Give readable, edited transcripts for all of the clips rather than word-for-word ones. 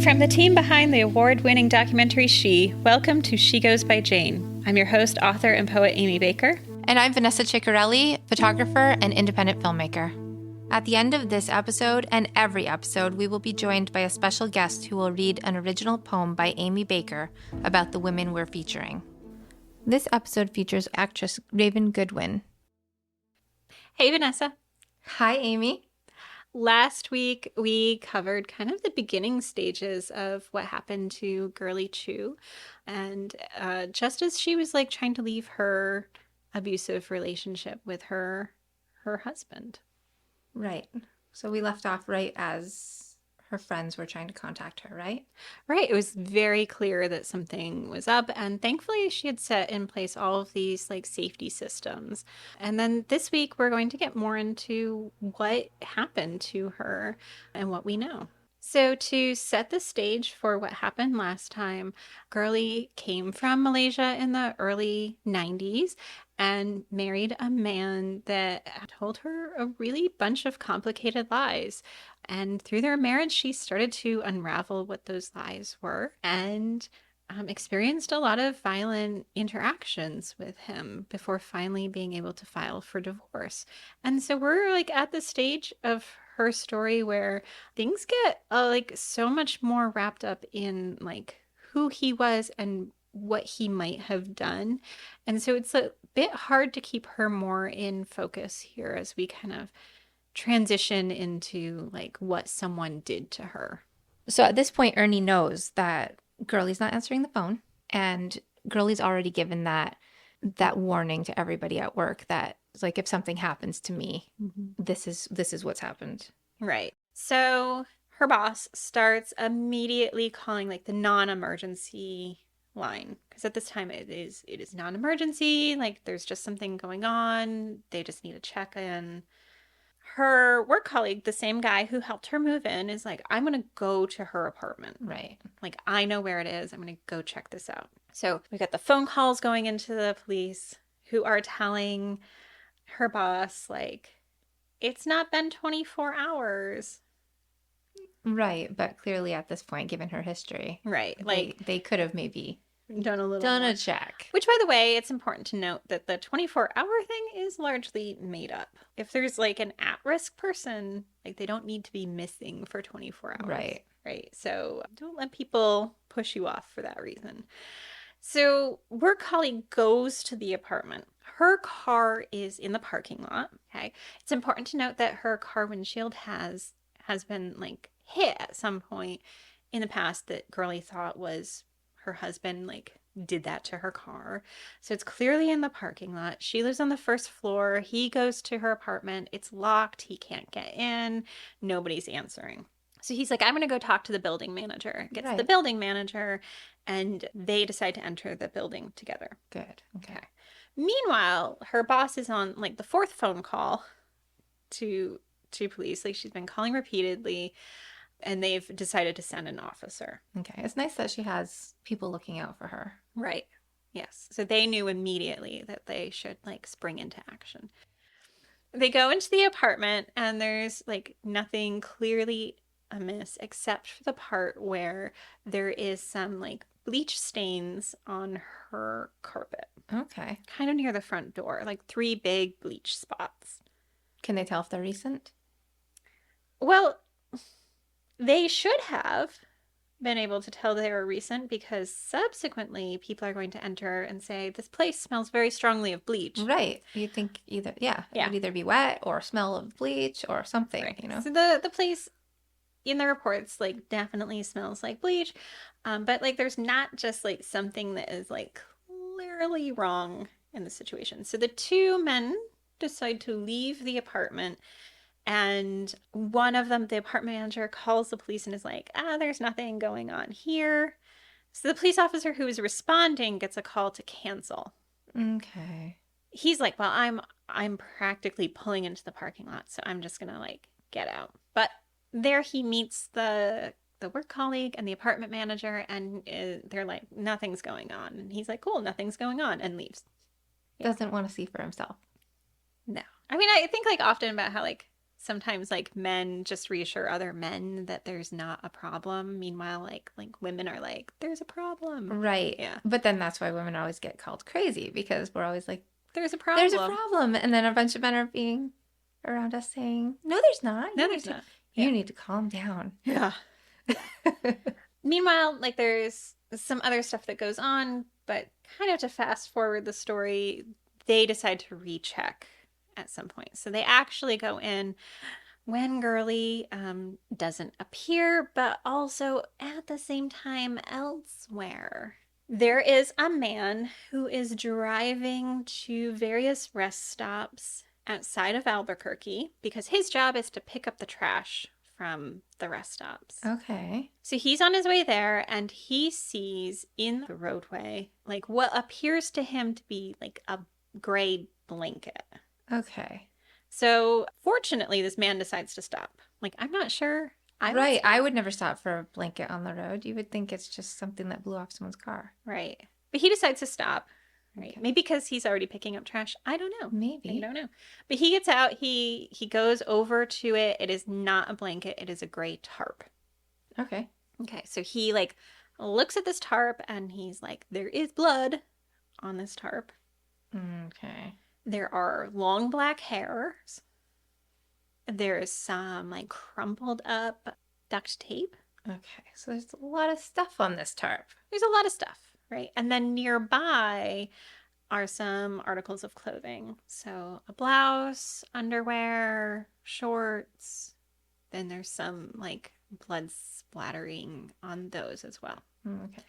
From the team behind the award-winning documentary She, welcome to She Goes by Jane. I'm your host, author, and poet Amy Baker. And I'm Vanessa Ciccarelli, photographer and independent filmmaker. At the end of this episode and every episode, we will be joined by a special guest who will read an original poem by Amy Baker about the women we're featuring. This episode features actress Raven Goodwin. Hey, Vanessa. Hi, Amy. Last week, we covered kind of the beginning stages of what happened to Girly Chew. And just as she was like trying to leave her abusive relationship with her husband. Right. So we left off right as her friends were trying to contact her, right? Right. It was very clear that something was up. And thankfully, she had set in place all of these like safety systems. And then this week, we're going to get more into what happened to her and what we know. So to set the stage for what happened last time, Girly came from Malaysia in the early 90s and married a man that told her a really bunch of complicated lies. And through their marriage, she started to unravel what those lies were and experienced a lot of violent interactions with him before finally being able to file for divorce. And so we're like at the stage of her story where things get like so much more wrapped up in like who he was and what he might have done. And so it's a bit hard to keep her more in focus here as we kind of transition into like what someone did to her. So at this point, Ernie knows that Girly's not answering the phone, and Girly's already given that warning to everybody at work that like if something happens to me, this is what's happened. Right. So her boss starts immediately calling like the non-emergency line, because at this time it is non-emergency, like there's just something going on, they just need to check in. Her work colleague, the same guy who helped her move in, is like, I'm going to go to her apartment. Right. Like, I know where it is. I'm going to go check this out. So we got the phone calls going into the police who are telling her boss, like, it's not been 24 hours. Right. But clearly at this point, given her history, right, like they could have maybe done a check. Which, by the way, it's important to note that the 24-hour thing is largely made up. If there's like an at-risk person, like they don't need to be missing for 24 hours. Right. Right. So don't let people push you off for that reason. So work colleague goes to the apartment. Her car is in the parking lot. Okay. It's important to note that her car windshield has been like hit at some point in the past that Girly thought was her husband like did that to her car. So it's clearly in the parking lot. She lives on the first floor. He goes to her apartment. It's locked. He can't get in. Nobody's answering. So he's like, I'm going to go talk to the building manager. Gets the building manager, and they decide to enter the building together. Good. Okay. Meanwhile, her boss is on like the fourth phone call to police. Like she's been calling repeatedly. And they've decided to send an officer. Okay. It's nice that she has people looking out for her. Right. Yes. So they knew immediately that they should like spring into action. They go into the apartment and there's like nothing clearly amiss except for the part where there is some like bleach stains on her carpet. Okay. Kind of near the front door, like 3 big bleach spots. Can they tell if they're recent? Well, they should have been able to tell they were recent because subsequently people are going to enter and say, this place smells very strongly of bleach. Right. You'd think it would either be wet or smell of bleach or something, right. You know? So the place in the reports like definitely smells like bleach. But like there's not just like something that is like clearly wrong in the situation. So the 2 men decide to leave the apartment. And one of them, the apartment manager, calls the police and is like, there's nothing going on here. So the police officer who is responding gets a call to cancel. Okay. He's like, well, I'm practically pulling into the parking lot, so I'm just going to like get out. But there he meets the work colleague and the apartment manager, and they're like, nothing's going on. And he's like, cool, nothing's going on, and leaves. Doesn't want to see for himself. No. I mean, I think like often about how like sometimes like men just reassure other men that there's not a problem. Meanwhile, like women are like, there's a problem. Right. Yeah. But then that's why women always get called crazy because we're always like, There's a there's a problem. problem. And then a bunch of men are being around us saying, no, there's not. No, there's not. You Yeah. need to calm down. Yeah. Meanwhile, like there's some other stuff that goes on, but kind of to fast forward the story, they decide to recheck at some point. So they actually go in when Girly doesn't appear, but also at the same time elsewhere. There is a man who is driving to various rest stops outside of Albuquerque because his job is to pick up the trash from the rest stops. Okay. So he's on his way there and he sees in the roadway like what appears to him to be like a gray blanket. Okay. So fortunately, this man decides to stop. Like, I'm not sure. Right. I would never stop for a blanket on the road. You would think it's just something that blew off someone's car. Right. But he decides to stop. Right. Okay. Maybe because he's already picking up trash. I don't know. Maybe. I don't know. But he gets out. He goes over to it. It is not a blanket. It is a gray tarp. Okay. Okay. So he like looks at this tarp and he's like, there is blood on this tarp. Okay. There are long black hairs. There's some like crumpled up duct tape. Okay. So there's a lot of stuff on this tarp. There's a lot of stuff, right? And then nearby are some articles of clothing. So a blouse, underwear, shorts. Then there's some like blood splattering on those as well. Okay.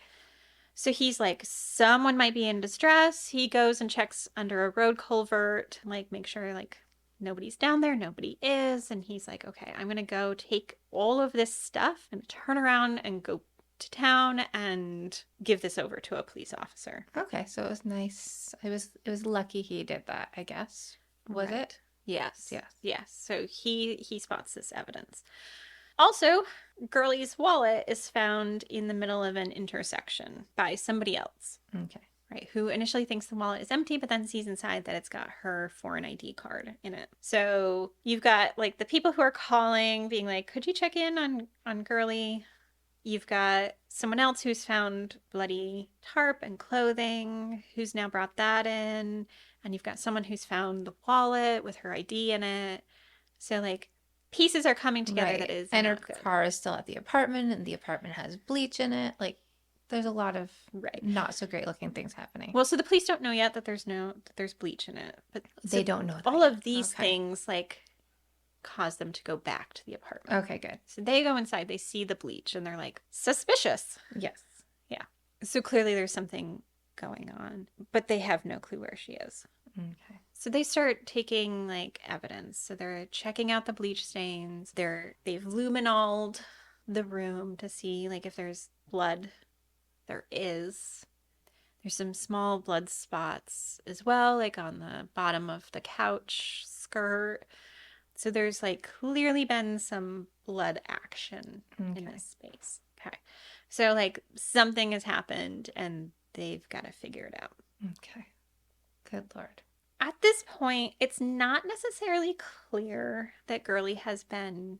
So he's like, someone might be in distress. He goes and checks under a road culvert, like make sure like nobody's down there, nobody is. And he's like, okay, I'm going to go take all of this stuff and turn around and go to town and give this over to a police officer. Okay, so it was nice. It was lucky he did that, I guess. Was Right. it? Yes. Yes. Yes. So he spots this evidence. Also, Girly's wallet is found in the middle of an intersection by somebody else. Okay. Right, who initially thinks the wallet is empty, but then sees inside that it's got her foreign ID card in it. So you've got like the people who are calling, being like, "Could you check in on Girly?" You've got someone else who's found bloody tarp and clothing, who's now brought that in, and you've got someone who's found the wallet with her ID in it. So like pieces are coming together Right. that is And her not good. car is still at the apartment, and the apartment has bleach in it. Like, there's a lot of Right. not so great looking things happening. Well, so the police don't know yet that there's bleach in it, but They so don't know that all yet. of these Okay. things like cause them to go back to the apartment. Okay, good. So they go inside, they see the bleach, and they're like, suspicious. Yes. Yeah. So clearly there's something going on, but they have no clue where she is. Okay. So they start taking like evidence. So they're checking out the bleach stains. They've luminoled the room to see like if there's blood. There is. There's some small blood spots as well, like on the bottom of the couch skirt. So there's like clearly been some blood action in this space. Okay. So like something has happened and they've got to figure it out. Okay. Good Lord. At this point, it's not necessarily clear that Girly has been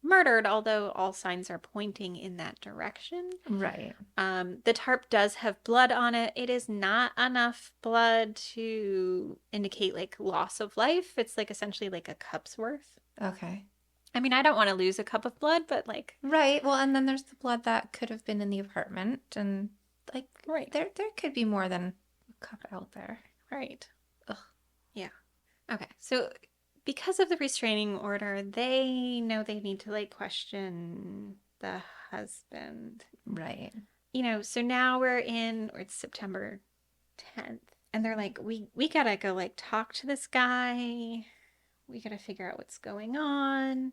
murdered, although all signs are pointing in that direction. Right. The tarp does have blood on it. It is not enough blood to indicate like loss of life. It's like essentially like a cup's worth. Okay. I mean, I don't want to lose a cup of blood, but like Right. Well, and then there's the blood that could have been in the apartment, and like, right. there could be more than a cup out there. Right. Ugh. Yeah. Okay. So because of the restraining order, they know they need to like question the husband. Right. You know, so now it's September 10th, and they're like, we gotta go like talk to this guy. We gotta figure out what's going on,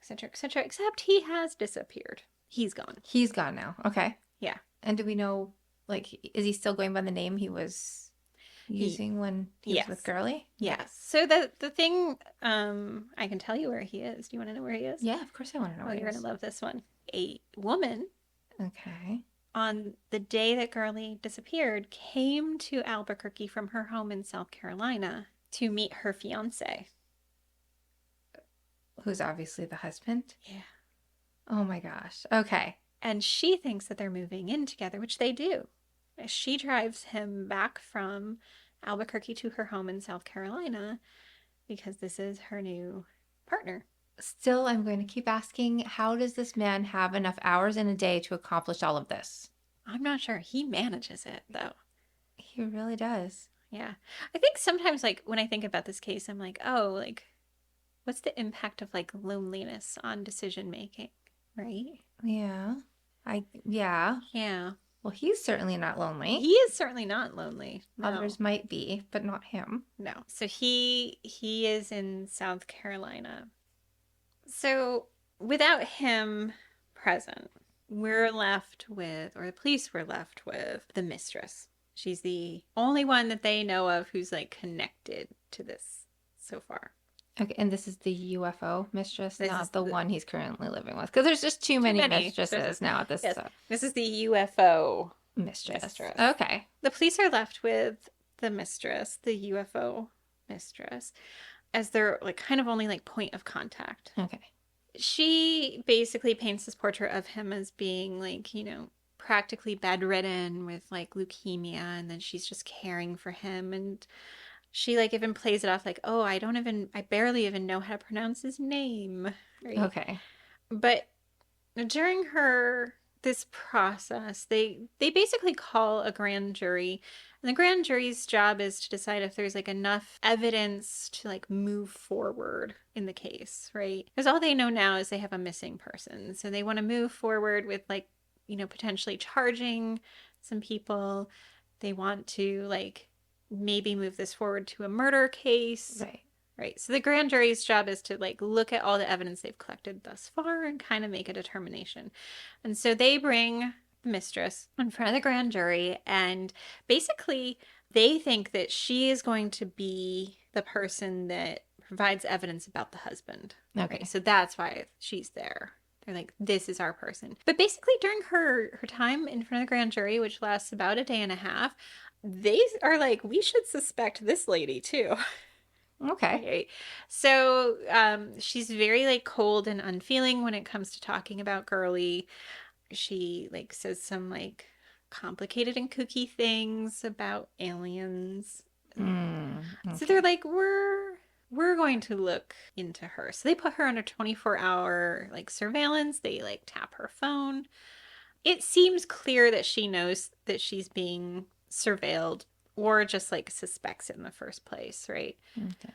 etc., etc. Except he has disappeared. He's gone. He's gone now. Okay. Yeah. And do we know, like, is he still going by the name he was using when he was with Girly? Yes. So the thing, I can tell you where he is. Do you want to know where he is? Yeah, of course I want to know where he You're is. gonna love this one. A woman Okay. on the day that Girly disappeared came to Albuquerque from her home in South Carolina to meet her fiance. Who's obviously the husband? Yeah. Oh my gosh. Okay. And she thinks that they're moving in together, which they do. She drives him back from Albuquerque to her home in South Carolina because this is her new partner. Still, I'm going to keep asking, how does this man have enough hours in a day to accomplish all of this? I'm not sure. He manages it, though. He really does. Yeah. I think sometimes, like, when I think about this case, I'm like, oh, like, what's the impact of, like, loneliness on decision making, right? Yeah. Yeah. Yeah. Well, he's certainly not lonely. He is certainly not lonely. No. Others might be, but not him. No. So he is in South Carolina. So without him present, we're left with, or the police were left with, the mistress. She's the only one that they know of who's like connected to this so far. Okay, and this is the UFO mistress, This not is the one he's currently living with. Because there's just too many mistresses now at this Yes. This is the UFO mistress. mistress. Okay. The police are left with the mistress, the UFO mistress, as their like kind of only like point of contact. Okay. She basically paints this portrait of him as being like, practically bedridden with like leukemia, and then she's just caring for him. And she like even plays it off like, oh, I barely even know how to pronounce his name. Right? Okay. But during this process, they basically call a grand jury, and the grand jury's job is to decide if there's like enough evidence to like move forward in the case, right? Because all they know now is they have a missing person, so they want to move forward with like potentially charging some people. They want to like maybe move this forward to a murder case. Right. So the grand jury's job is to like look at all the evidence they've collected thus far and kind of make a determination. And so they bring the mistress in front of the grand jury, and basically they think that she is going to be the person that provides evidence about the husband. Okay. Right? So that's why she's there. They're like, this is our person. But basically during her time in front of the grand jury, which lasts about a day and a half, they are like, we should suspect this lady too. Okay. Right. So she's very like cold and unfeeling when it comes to talking about Girly. She like says some like complicated and kooky things about aliens. Okay. So they're like, we're going to look into her. So they put her under 24-hour like surveillance. They like tap her phone. It seems clear that she knows that she's being surveilled, or just like suspects it in the first place, right? Okay.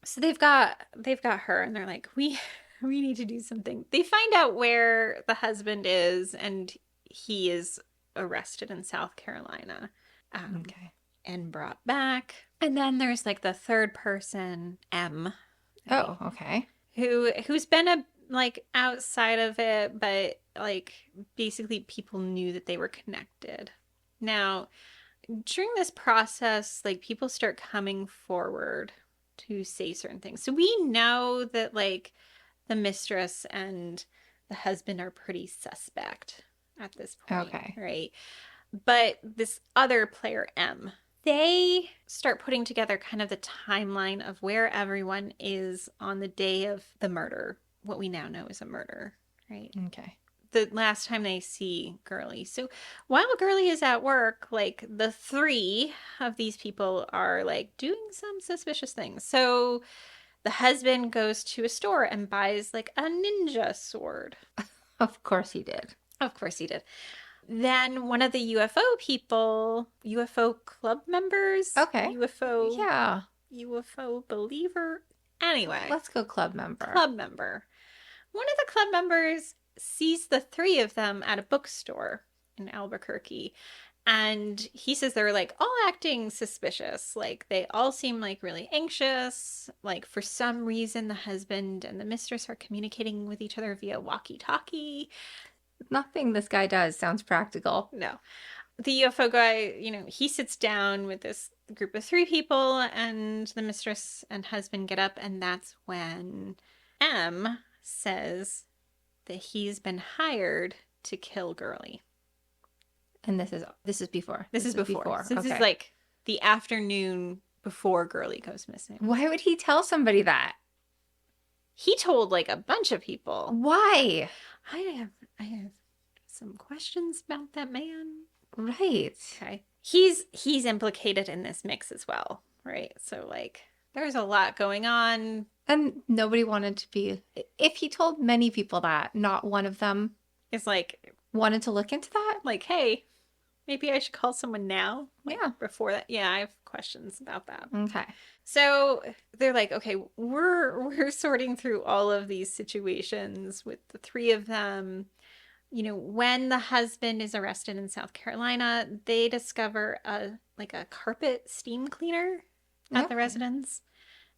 So they've got her, and they're like, we need to do something. They find out where the husband is, and he is arrested in South Carolina. Okay. And brought back. And then there's like the third person, M. Right? Oh, okay. Who's been like outside of it, but like basically people knew that they were connected. Now, during this process, like people start coming forward to say certain things. So we know that like the mistress and the husband are pretty suspect at this point. Okay. Right. But this other player, M, they start putting together kind of the timeline of where everyone is on the day of the murder, what we now know is a murder, right? Okay. The last time they see Girly. So while Girly is at work, like the three of these people are like doing some suspicious things. So the husband goes to a store and buys like a ninja sword. Of course he did. Of course he did. Then one of the UFO people, UFO club members. Okay. UFO. Yeah. UFO believer. Anyway. Let's go club member. Club member. One of the club members sees the three of them at a bookstore in Albuquerque. And he says they're like all acting suspicious. Like they all seem like really anxious. Like for some reason, the husband and the mistress are communicating with each other via walkie-talkie. Nothing this guy does sounds practical. No. The UFO guy, he sits down with this group of three people, and the mistress and husband get up, and that's when M says that he's been hired to kill Girly. And this is before. This is before. So this Okay. is like the afternoon before Girly goes missing. Why would he tell somebody that? He told like a bunch of people. Why? I have some questions about that man. Right. Okay. He's implicated in this mix as well, right? So like there's a lot going on. And nobody wanted to be. If he told many people that, not one of them It's wanted to look into that. like, hey, maybe I should call someone now. Like Yeah. before that. Yeah, I have questions about that. Okay. So they're like, okay, we're sorting through all of these situations with the three of them. You know, when the husband is arrested in South Carolina, they discover a carpet steam cleaner at the Okay. residence.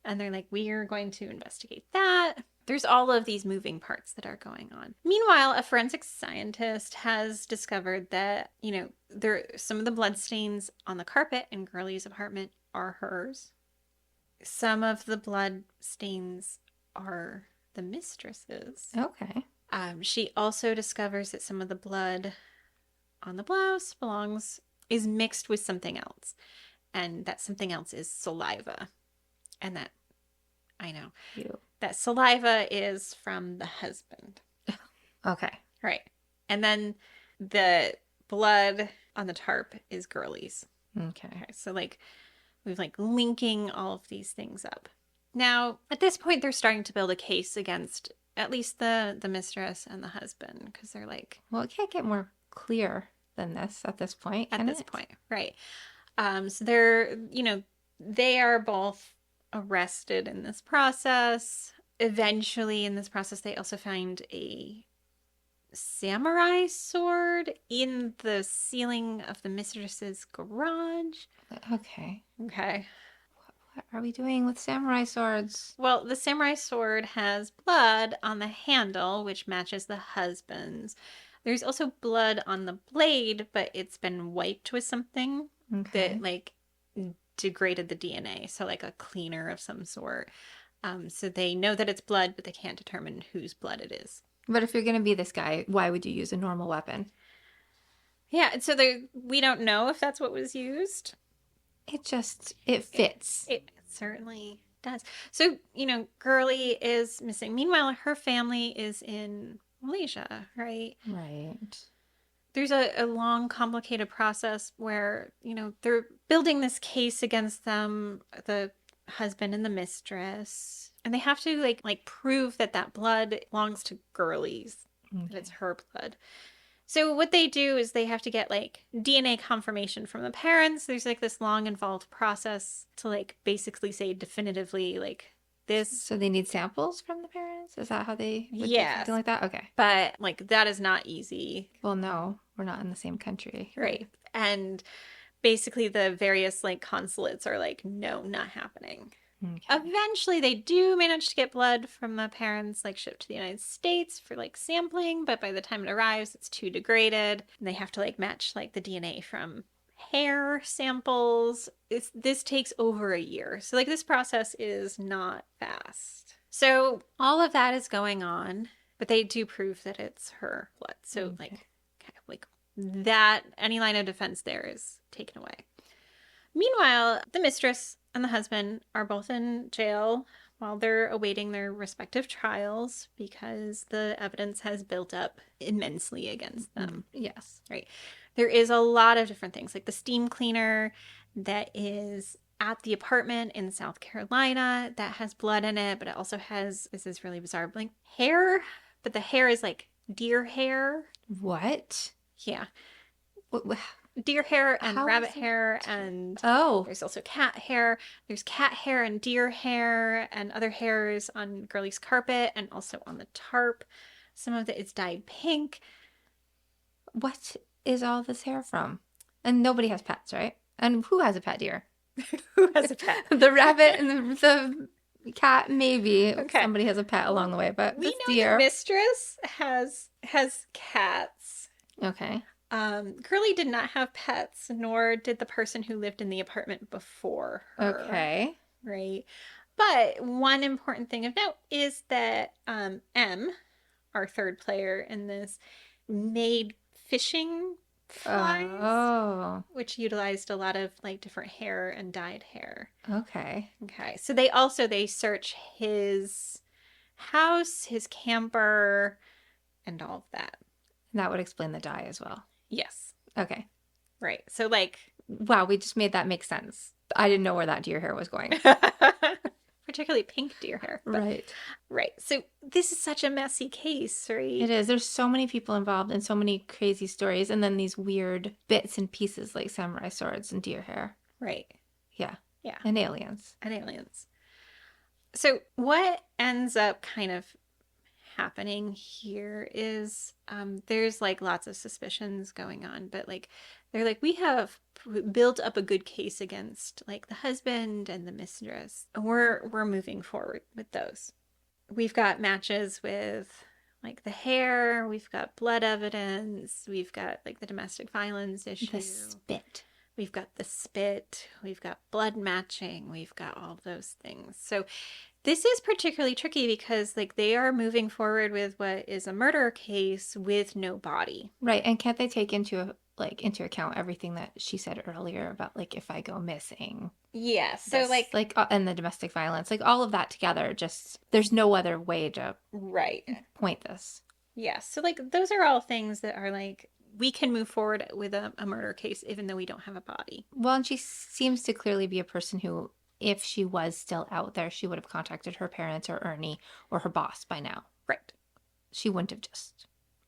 And they're like, we are going to investigate that. There's all of these moving parts that are going on. Meanwhile, a forensic scientist has discovered that, you know, some of the bloodstains on the carpet in Girly's apartment are hers. Some of the blood stains are the mistress's. Okay. She also discovers that some of the blood on the blouse is mixed with something else, and that something else is saliva, and that I know You. that saliva is from the husband, Okay. right? And then the blood on the tarp is Girly's. Okay. Okay, so like we've like linking all of these things up. Now, at this point, they're starting to build a case against at least the mistress and the husband because they're like, Well, it can't get more clear than this at this point. at Can this it? point, right? So they're, you know, they are both arrested in this process. Eventually, in this process, they also find a samurai sword in the ceiling of the mistress's garage. Okay. Okay. What are we doing with samurai swords? Well, the samurai sword has blood on the handle, which matches the husband's. There's also blood on the blade, but it's been wiped with something Okay. that like degraded the DNA, so like a cleaner of some sort. So they know that it's blood, but they can't determine whose blood it is. But if you're going to be this guy, why would you use a normal weapon? Yeah, and so we don't know if that's what was used. It fits. It certainly does. So, you know, Girly is missing. Meanwhile, her family is in Malaysia, right? Right. There's a long, complicated process where, you know, they're building this case against them, the husband and the mistress. And they have to like prove that that blood belongs to Girly's, that it's her blood. So what they do is they have to get like DNA confirmation from the parents. There's like this long involved process to like basically say definitively like this. So they need samples from the parents? Is that how they would do Yes. something like that? Okay. But like that is not easy. Well, no, we're not in the same country. Right. And basically the various like consulates are like, no, not happening. Okay. Eventually they do manage to get blood from the parents like shipped to the United States for like sampling, but by the time it arrives it's too degraded and they have to like match like the DNA from hair samples. This takes over a year. So like this process is not fast. So all of that is going on, but they do prove that it's her blood. So Okay. like that any line of defense there is taken away. Meanwhile, the mistress and the husband are both in jail while they're awaiting their respective trials because the evidence has built up immensely against them. Yes. Right. There is a lot of different things, like the steam cleaner that is at the apartment in South Carolina that has blood in it, but it also has, this is really bizarre, like hair, but the hair is like deer hair. What? Yeah. What? Deer hair and How rabbit is it- hair, and Oh, there's also cat hair. There's cat hair and deer hair and other hairs on Girly's carpet and also on the tarp. Some of it is dyed pink. what is all this hair from? And nobody has pets, right? And who has a pet deer? Who has a pet? The rabbit and the cat, maybe. Okay. Somebody has a pet along the way, but We this know deer. the mistress has cats. Okay. Girly did not have pets, nor did the person who lived in the apartment before her. Okay. Right. But one important thing of note is that M, our third player in this, made fishing flies, Oh. which utilized a lot of like different hair and dyed hair. Okay. Okay. So they search his house, his camper, and all of that. That would explain the dye as well. Yes. Okay. Right. So, like, Wow, we just made that make sense. I didn't know where that deer hair was going. particularly pink deer hair. But, Right. right. So, this is such a messy case, right? It is. There's so many people involved and so many crazy stories, and then these weird bits and pieces like samurai swords and deer hair. Right. Yeah. Yeah. And aliens. And aliens. So, what ends up kind of happening here is there's like lots of suspicions going on, but like they're like, we have built up a good case against like the husband and the mistress. We're moving forward with those. We've got matches with like the hair, we've got blood evidence, we've got like the domestic violence issue, The spit. we've got the spit, we've got blood matching, we've got all those things. So this is particularly tricky because like they are moving forward with what is a murder case with no body. Right. And can't they take into account everything that she said earlier about like if I go missing? Yeah. So This, and the domestic violence, like all of that together, just there's no other way to right. point this. Yeah. So like those are all things that are like we can move forward with a murder case even though we don't have a body. Well, and she seems to clearly be a person who, if she was still out there, she would have contacted her parents or Ernie or her boss by now. Right. She wouldn't have just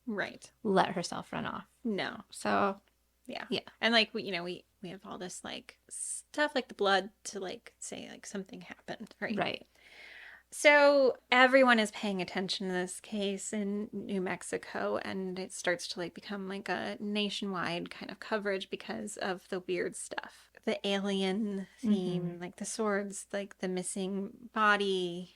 Right. let herself run off. No. So Yeah. Yeah. And like we have all this like stuff like the blood to like say like something happened, right? Right. So everyone is paying attention to this case in New Mexico, and it starts to like become like a nationwide kind of coverage because of the weird stuff. The alien theme, like the swords, like the missing body,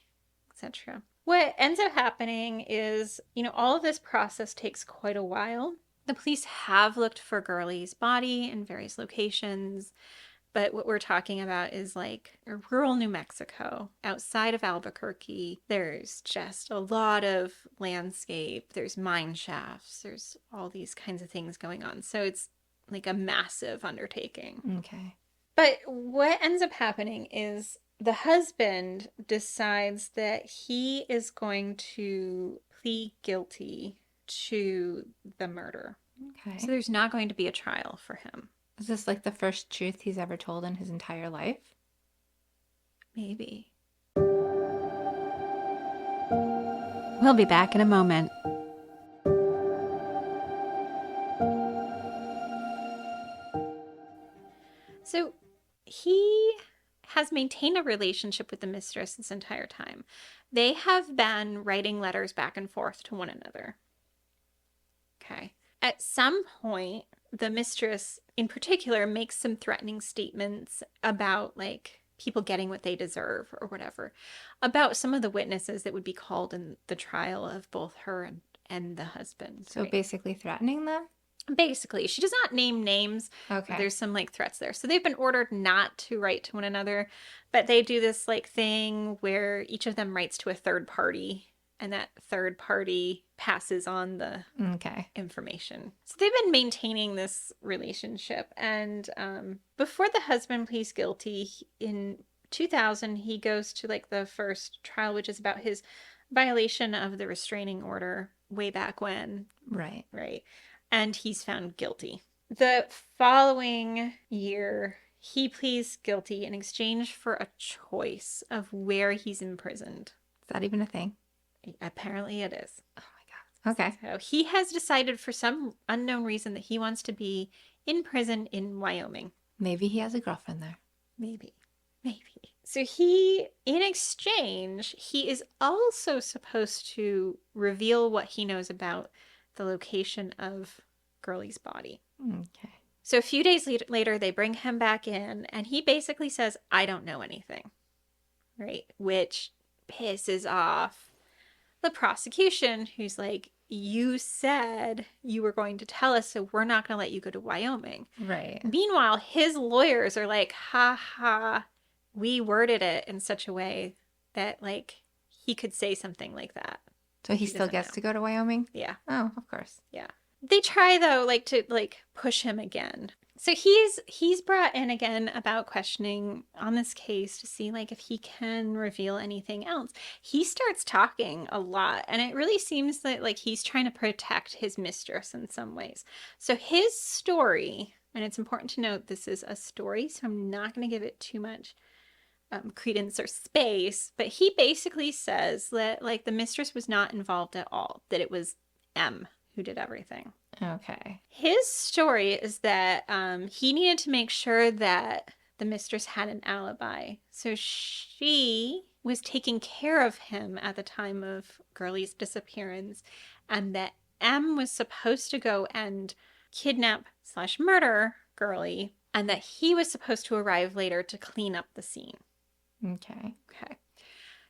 etc. What ends up happening is, all of this process takes quite a while. The police have looked for Girly's body in various locations. But what we're talking about is like rural New Mexico, outside of Albuquerque. There's just a lot of landscape. There's mine shafts. There's all these kinds of things going on. So it's like a massive undertaking. Okay. But what ends up happening is the husband decides that he is going to plead guilty to the murder. Okay. So there's not going to be a trial for him. Is this like the first truth he's ever told in his entire life? Maybe. We'll be back in a moment. So he has maintained a relationship with the mistress this entire time. They have been writing letters back and forth to one another. Okay. At some point, the mistress in particular makes some threatening statements about like people getting what they deserve or whatever, about some of the witnesses that would be called in the trial of both her and the husband. So right? basically threatening them? Basically, she does not name names. Okay. There's some like threats there. So they've been ordered not to write to one another, but they do this like thing where each of them writes to a third party, and that third party passes on the information. So they've been maintaining this relationship. And before the husband pleads guilty in 2000, he goes to like the first trial, which is about his violation of the restraining order way back when. Right. Right. And he's found guilty. The following year, he pleads guilty in exchange for a choice of where he's imprisoned. Is that even a thing? Apparently it is. Oh my God. Okay. So he has decided for some unknown reason that he wants to be in prison in Wyoming. Maybe he has a girlfriend there. Maybe. So he, in exchange, he is also supposed to reveal what he knows about the location of Girly's body. Okay. So a few days later, they bring him back in, and he basically says, I don't know anything. Right? Which pisses off the prosecution, who's like, you said you were going to tell us, so we're not going to let you go to Wyoming. Right. Meanwhile, his lawyers are like, ha ha, we worded it in such a way that like he could say something like that. So he still gets to go to Wyoming? Yeah. Oh, of course. Yeah. They try though, like to like push him again. So he's brought in again about questioning on this case to see like if he can reveal anything else. He starts talking a lot, and it really seems that like he's trying to protect his mistress in some ways. So his story, and it's important to note this is a story, so I'm not going to give it too much credence or space, but he basically says that like the mistress was not involved at all, that it was M who did everything. Okay. His story is that he needed to make sure that the mistress had an alibi. So she was taking care of him at the time of Girly's disappearance, and that M was supposed to go and kidnap slash murder Girly, and that he was supposed to arrive later to clean up the scene. Okay. Okay.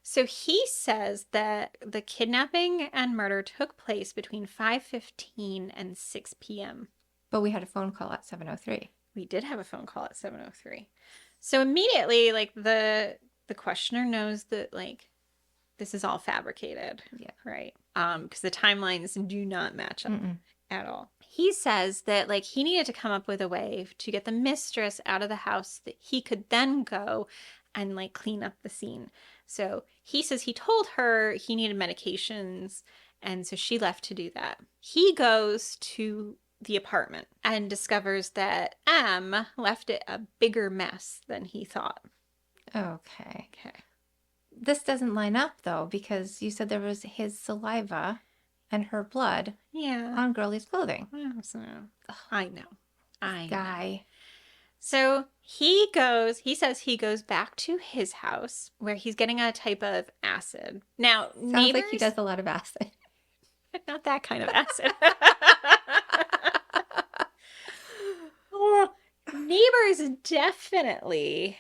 So he says that the kidnapping and murder took place between 5:15 and 6 p.m. But we had a phone call at 7:03. We did have a phone call at 7:03. So immediately like the questioner knows that like this is all fabricated. Yeah. Right? Because the timelines do not match up at all. He says that like he needed to come up with a way to get the mistress out of the house that he could then go and like clean up the scene. So he says he told her he needed medications, and so she left to do that. He goes to the apartment and discovers that M left it a bigger mess than he thought. Okay. Okay. This doesn't line up though, because you said there was his saliva and her blood Yeah. on Girly's clothing. I know. Guy. So he says he goes back to his house where he's getting a type of acid. Now, Sounds neighbors, like he does a lot of acid. not that kind of acid. Neighbors definitely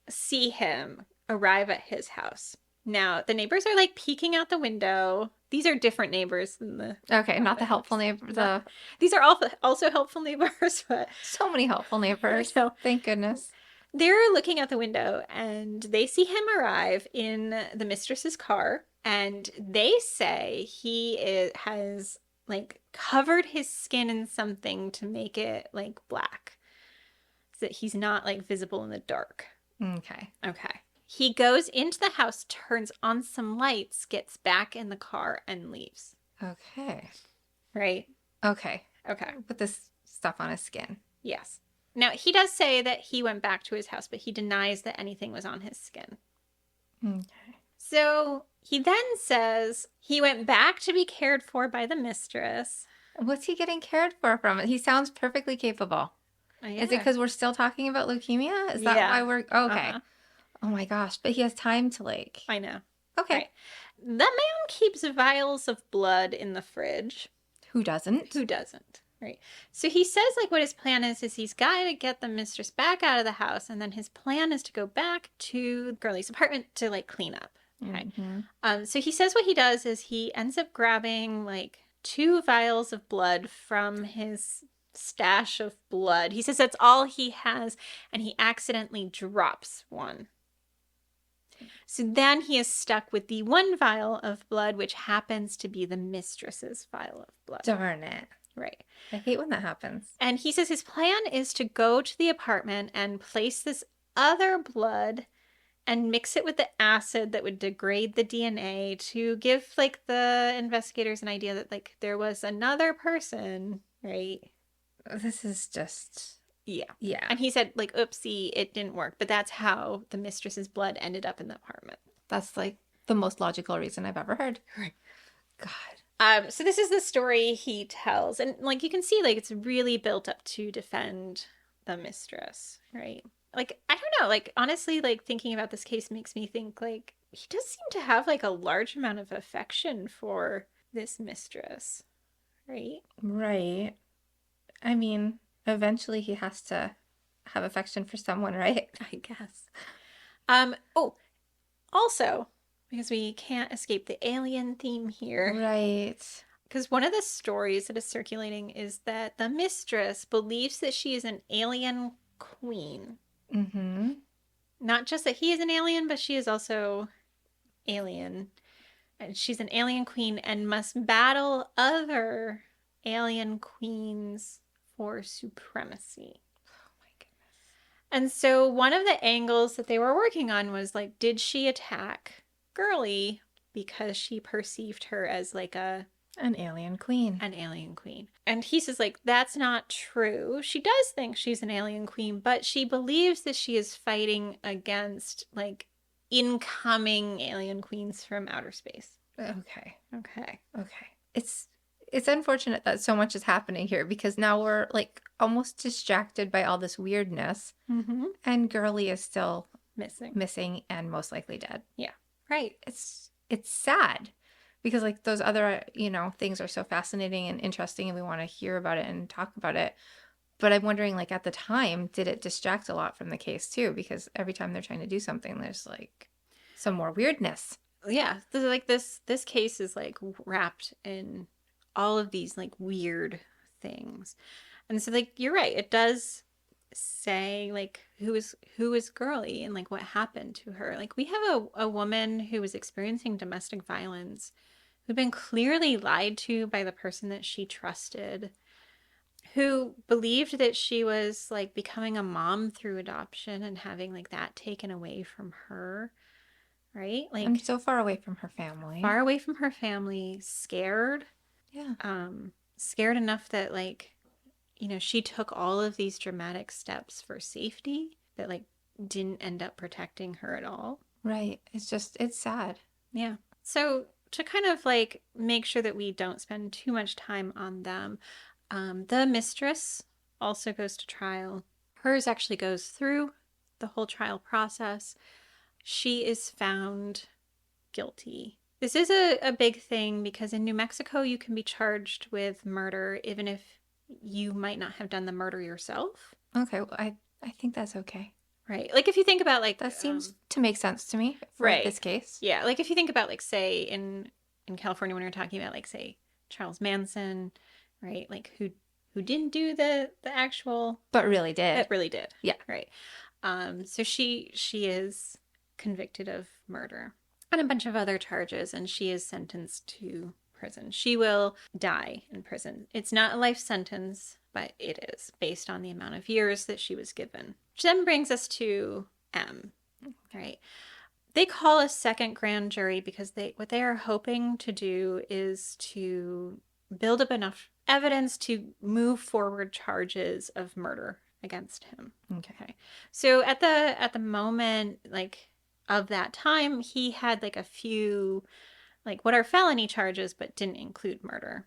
see him arrive at his house. Now, the neighbors are like peeking out the window. These are different neighbors than the. Okay, not the helpful neighbor. These are also helpful neighbors, but. So many helpful neighbors. So, thank goodness. They're looking out the window and they see him arrive in the mistress's car, and they say has like covered his skin in something to make it like black, so that he's not like visible in the dark. Okay. Okay. He goes into the house, turns on some lights, gets back in the car, and leaves. Okay. Right? Okay. Okay. Put this stuff on his skin. Yes. Now, he does say that he went back to his house, but he denies that anything was on his skin. Okay. So he then says he went back to be cared for by the mistress. What's he getting cared for from it? He sounds perfectly capable. Yeah. Is it because we're still talking about leukemia? Is that why we're... Okay. Uh-huh. Oh my gosh. But he has time to like... I know. Okay. Right. The man keeps vials of blood in the fridge. Who doesn't? Who doesn't? Right. So he says like what his plan is he's got to get the mistress back out of the house, and then his plan is to go back to Girly's apartment to like clean up. Okay. Mm-hmm. So he says what he does is he ends up grabbing like 2 vials of blood from his stash of blood. He says that's all he has, and he accidentally drops one. So then he is stuck with the 1 vial of blood, which happens to be the mistress's vial of blood. Darn it. Right. I hate when that happens. And he says his plan is to go to the apartment and place this other blood and mix it with the acid that would degrade the DNA to give like the investigators an idea that like there was another person, right? This is just... Yeah. And he said like, oopsie, it didn't work. But that's how the mistress's blood ended up in the apartment. That's like the most logical reason I've ever heard. Right. God. So this is the story he tells. And like you can see like it's really built up to defend the mistress, right? Like, I don't know, like honestly, like thinking about this case makes me think like he does seem to have like a large amount of affection for this mistress, right? Right. I mean, eventually he has to have affection for someone, right? I guess. Also, because we can't escape the alien theme here. Right. Because one of the stories that is circulating is that the mistress believes that she is an alien queen. Mm-hmm. Not just that he is an alien, but she is also alien. And she's an alien queen and must battle other alien queens for supremacy. And so one of the angles that they were working on was like, did she attack Girly because she perceived her as like An alien queen. an alien queen? And he says like that's not true. She does think she's an alien queen, but she believes that she is fighting against like incoming alien queens from outer space. Okay. Okay. Okay. It's unfortunate that so much is happening here because now we're like almost distracted by all this weirdness, Mm-hmm. and Girly is still Missing. missing and most likely dead. Yeah. Right. It's sad because like those other, things are so fascinating and interesting and we want to hear about it and talk about it. But I'm wondering, like, at the time, did it distract a lot from the case too? Because every time they're trying to do something, there's like some more weirdness. Yeah. Like this case is like wrapped in all of these like weird things. And so like you're right, it does say like who is Girly and like what happened to her. Like we have a woman who was experiencing domestic violence who'd been clearly lied to by the person that she trusted, who believed that she was like becoming a mom through adoption and having like that taken away from her, right? And Like so far away from her family. far away from her family, scared, Yeah. scared enough that like she took all of these dramatic steps for safety that like didn't end up protecting her at all. Right. It's sad. Yeah. So to kind of like make sure that we don't spend too much time on them, the mistress also goes to trial. Hers actually goes through the whole trial process. She is found guilty. This is a big thing because in New Mexico, you can be charged with murder even if you might not have done the murder yourself. Okay. Well, I think that's okay. Right. Like if you think about like That seems to make sense to me for right. this case. Yeah, like if you think about like say in California when we are talking about like say Charles Manson, right? Like who didn't do the actual But really did. that really did. Yeah. Right. So she is convicted of murder and a bunch of other charges and she is sentenced to prison. She will die in prison. It's not a life sentence, but it is based on the amount of years that she was given. Which then brings us to M, right? They call a second grand jury because what they are hoping to do is to build up enough evidence to move forward charges of murder against him. Okay. So at the moment like of that time, he had like a few like what are felony charges but didn't include murder.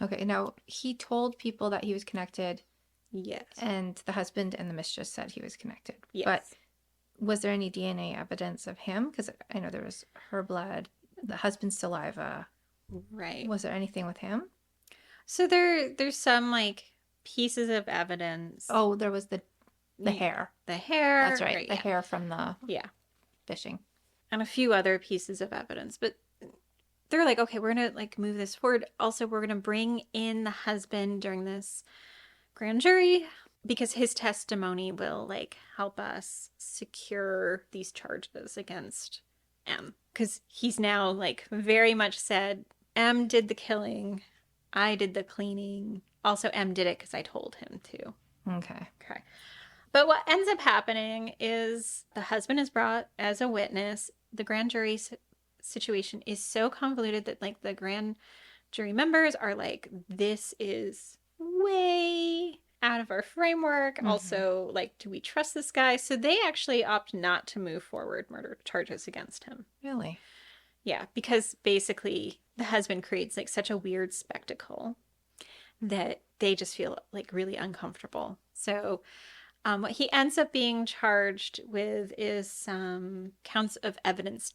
Okay. Now, he told people that he was connected, Yes. and the husband and the mistress said he was connected. Yes. But was there any DNA evidence of him? Because I know there was her blood, the husband's saliva. Right. Was there anything with him? So there's some like pieces of evidence. Oh, there was the hair. The hair. That's right. The hair from the yeah. fishing. And a few other pieces of evidence. But they're like, okay, we're going to like move this forward. Also, we're going to bring in the husband during this grand jury because his testimony will like help us secure these charges against M. Because he's now like very much said, M did the killing. I did the cleaning. Also, M did it because I told him to. Okay. Okay. But what ends up happening is the husband is brought as a witness. The grand jury situation is so convoluted that like the grand jury members are like, this is way out of our framework. Mm-hmm. Also, like, do we trust this guy? So they actually opt not to move forward murder charges against him. Really? Yeah, because basically the husband creates like such a weird spectacle that they just feel like really uncomfortable. So what he ends up being charged with is some counts of evidence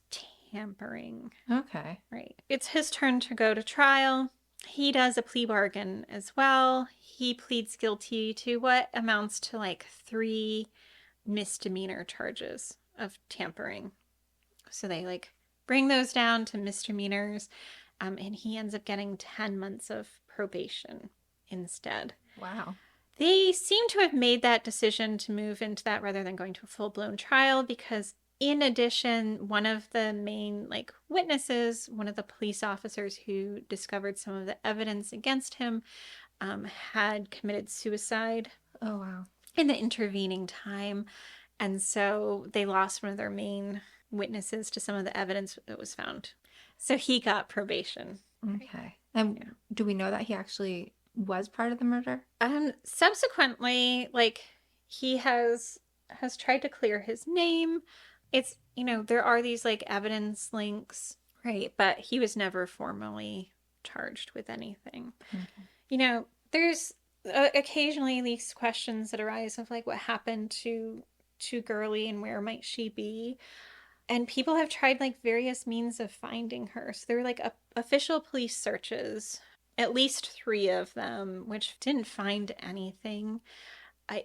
tampering. Okay. Right. It's his turn to go to trial. He does a plea bargain as well. He pleads guilty to what amounts to like 3 misdemeanor charges of tampering. So they like bring those down to misdemeanors, and he ends up getting 10 months of probation instead. Wow. They seem to have made that decision to move into that rather than going to a full-blown trial because in addition, one of the main like witnesses, one of the police officers who discovered some of the evidence against him, had committed suicide. Oh, wow. in the intervening time. And so they lost one of their main witnesses to some of the evidence that was found. So he got probation. Right. Okay. And Yeah. do we know that he actually was part of the murder? Subsequently, like he has tried to clear his name. It's, there are these like evidence links, right? But he was never formally charged with anything. Okay. There's occasionally these questions that arise of like what happened to Girly and where might she be? And people have tried like various means of finding her. So there were like official police searches, at least three of them, which didn't find anything.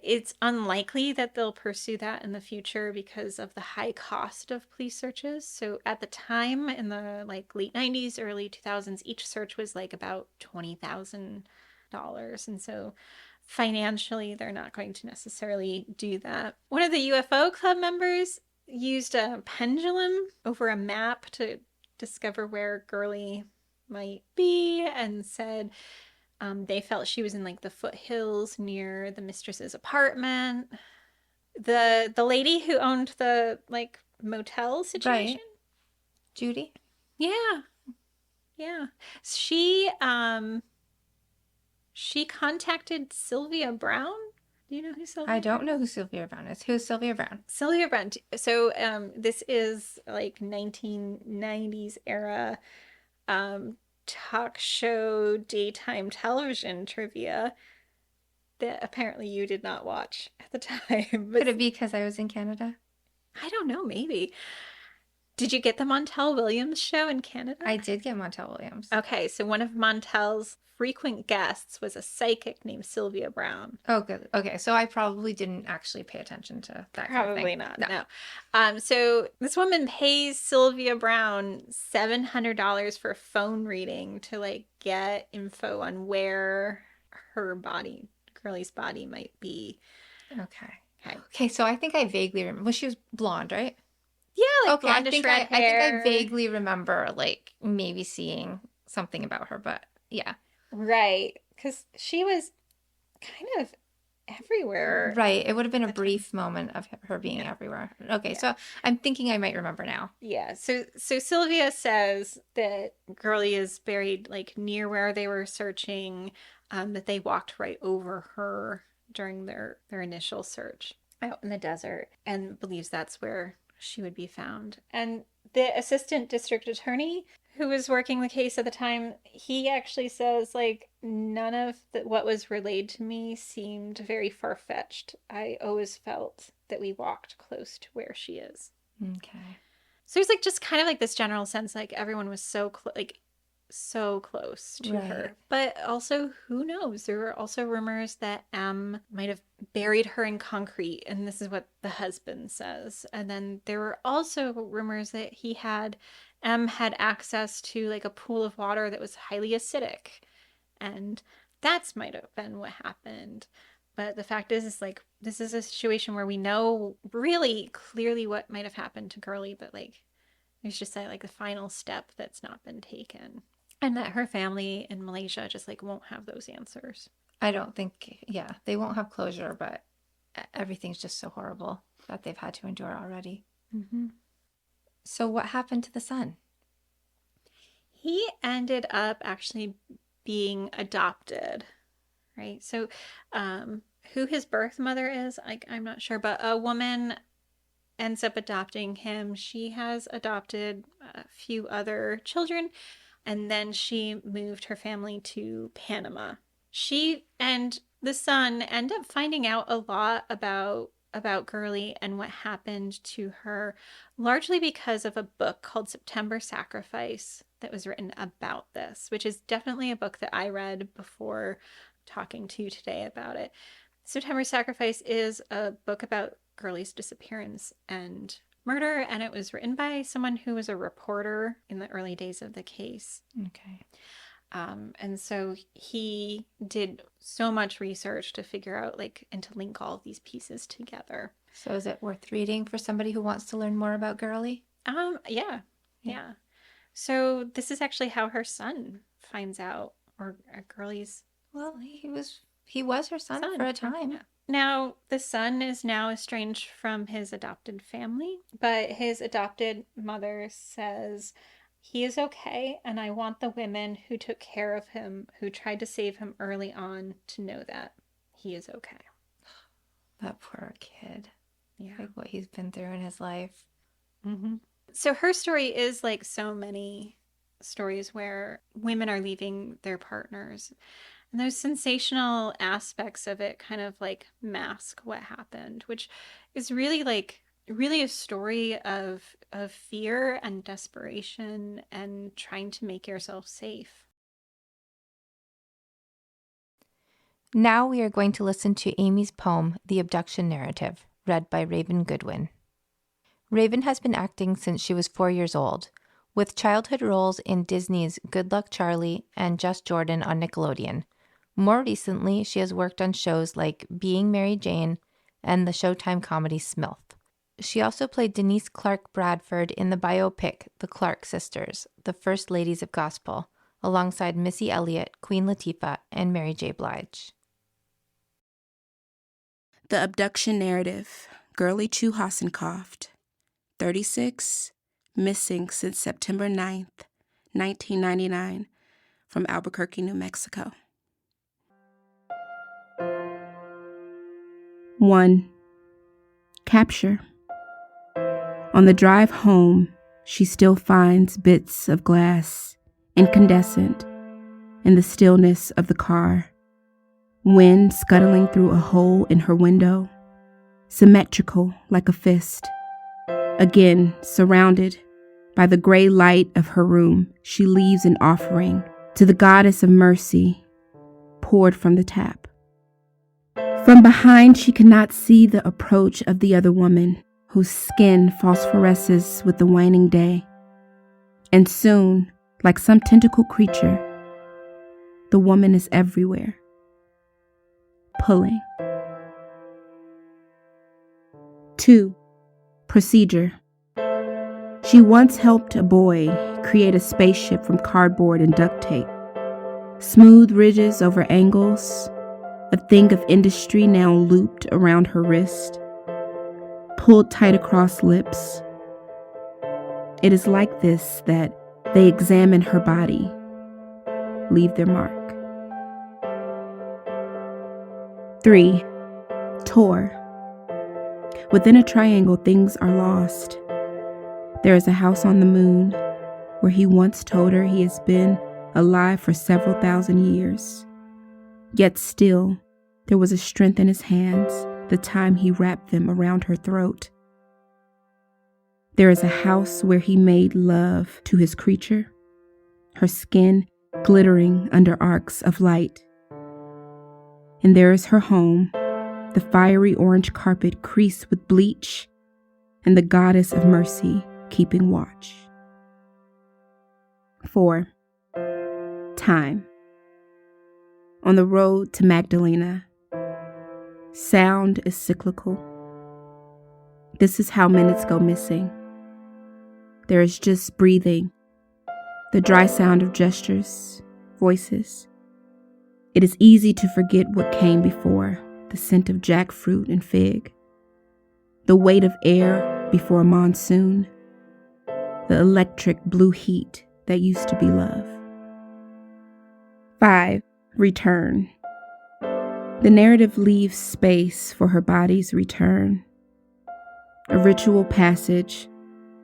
It's unlikely that they'll pursue that in the future because of the high cost of police searches. So at the time, in the like late 90s, early 2000s, each search was like about $20,000. And so financially, they're not going to necessarily do that. One of the UFO club members used a pendulum over a map to discover where Girly might be, and said they felt she was in like the foothills near the mistress's apartment. The lady who owned the like motel situation. Right. Judy? Yeah, yeah. She contacted Sylvia Brown. Do you know who I Sylvia don't Brown know is? who Sylvia Brown is. Who's Sylvia Brown? Sylvia Brown. So this is like 1990s era um, talk show daytime television trivia that apparently you did not watch at the time. Could But it be because I was in Canada? I don't know, maybe. Did you get the Montel Williams show in Canada? I did get Montel Williams. Okay, so one of Montel's frequent guests was a psychic named Sylvia Brown. Oh, good. Okay, so I probably didn't actually pay attention to that kind of thing. Probably not, No. no. So this woman pays Sylvia Brown $700 for a phone reading to like get info on where her body, Girly's body, might be. Okay. Okay. Okay, so I think I vaguely remember. Well, she was blonde, right? Yeah, like Okay, blondish red I think I hair. vaguely remember like maybe seeing something about her, but yeah. Right, because she was kind of everywhere Right. It would have been at a the time. brief moment of her being Yeah, everywhere. Okay, yeah. so I'm thinking I might remember now. Yeah, so Sylvia says that Girly is buried like near where they were searching, that they walked right over her during their initial search out in the desert, and believes that's where she would be found. And the assistant district attorney who was working the case at the time, he actually says like none of what was relayed to me seemed very far-fetched. I always felt that we walked close to where she is. Okay. So there's like just kind of like this general sense like everyone was so close to Right. her. But also, who knows? There were also rumors that M might have buried her in concrete, and this is what the husband says. And then there were also rumors that M had access to like a pool of water that was highly acidic, and that's might have been what happened. But the fact is like this is a situation where we know really clearly what might have happened to Girly, but like there's just like the final step that's not been taken. And that her family in Malaysia just like won't have those answers. I don't think, yeah, they won't have closure, but everything's just so horrible that they've had to endure already. Mm-hmm. So what happened to the son? He ended up actually being adopted, right? So, who his birth mother is, I'm not sure, but a woman ends up adopting him. She has adopted a few other children, and then she moved her family to Panama. She and the son end up finding out a lot about Girly and what happened to her, largely because of a book called September Sacrifice that was written about this, which is definitely a book that I read before talking to you today about it. September Sacrifice is a book about Girly's disappearance and murder, and it was written by someone who was a reporter in the early days of the case. Okay. And so he did so much research to figure out like and to link all of these pieces together. So is it worth reading for somebody who wants to learn more about Girly? Yeah, yeah. So this is actually how her son finds out, or Girly's. Well, he was He was her son for a time. Yeah. Now, the son is now estranged from his adopted family, but his adopted mother says he is okay, and I want the women who took care of him, who tried to save him early on, to know that he is okay. That poor kid. Yeah. Like what he's been through in his life. Mm-hmm. So her story is like so many stories where women are leaving their partners. And those sensational aspects of it kind of like mask what happened, which is really a story of fear and desperation and trying to make yourself safe. Now we are going to listen to Amy's poem, The Abduction Narrative, read by Raven Goodwin. Raven has been acting since she was 4 years old, with childhood roles in Disney's Good Luck Charlie and Just Jordan on Nickelodeon. More recently, she has worked on shows like Being Mary Jane and the Showtime comedy Smilf. She also played Denise Clark Bradford in the biopic The Clark Sisters, the First Ladies of Gospel, alongside Missy Elliott, Queen Latifah, and Mary J. Blige. The Abduction Narrative, Girly Chew Hassenkopf, 36, missing since September 9th, 1999, from Albuquerque, New Mexico. 1. Capture. On the drive home, she still finds bits of glass, incandescent, in the stillness of the car. Wind scuttling through a hole in her window, symmetrical like a fist. Again, surrounded by the gray light of her room, she leaves an offering to the goddess of mercy, poured from the tap. From behind, she cannot see the approach of the other woman, whose skin phosphoresces with the waning day. And soon, like some tentacle creature, the woman is everywhere, pulling. 2. Procedure. She once helped a boy create a spaceship from cardboard and duct tape. Smooth ridges over angles, a thing of industry now looped around her wrist, pulled tight across lips. It is like this that they examine her body, leave their mark. 3. Tour. Within a triangle, things are lost. There is a house on the moon where he once told her he has been alive for several thousand years. Yet still, there was a strength in his hands the time he wrapped them around her throat. There is a house where he made love to his creature, her skin glittering under arcs of light. And there is her home, the fiery orange carpet creased with bleach, and the goddess of mercy keeping watch. 4. Time. On the road to Magdalena, sound is cyclical. This is how minutes go missing. There is just breathing, the dry sound of gestures, voices. It is easy to forget what came before, the scent of jackfruit and fig, the weight of air before a monsoon, the electric blue heat that used to be love. 5. Return. The narrative leaves space for her body's return, a ritual passage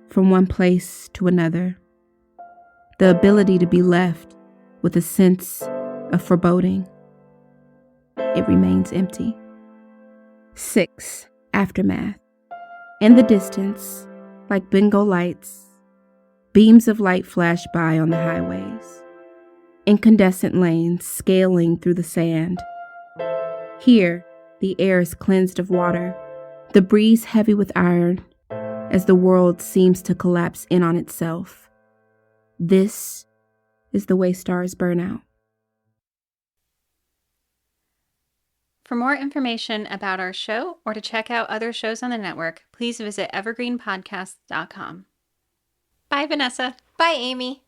from one place to another, the ability to be left with a sense of foreboding. It remains empty. 6. Aftermath. In the distance, like bingo lights, beams of light flash by on the highways, incandescent lanes scaling through the sand. Here, the air is cleansed of water, the breeze heavy with iron, as the world seems to collapse in on itself. This is the way stars burn out. For more information about our show or to check out other shows on the network, please visit evergreenpodcast.com. Bye, Vanessa. Bye, Amy.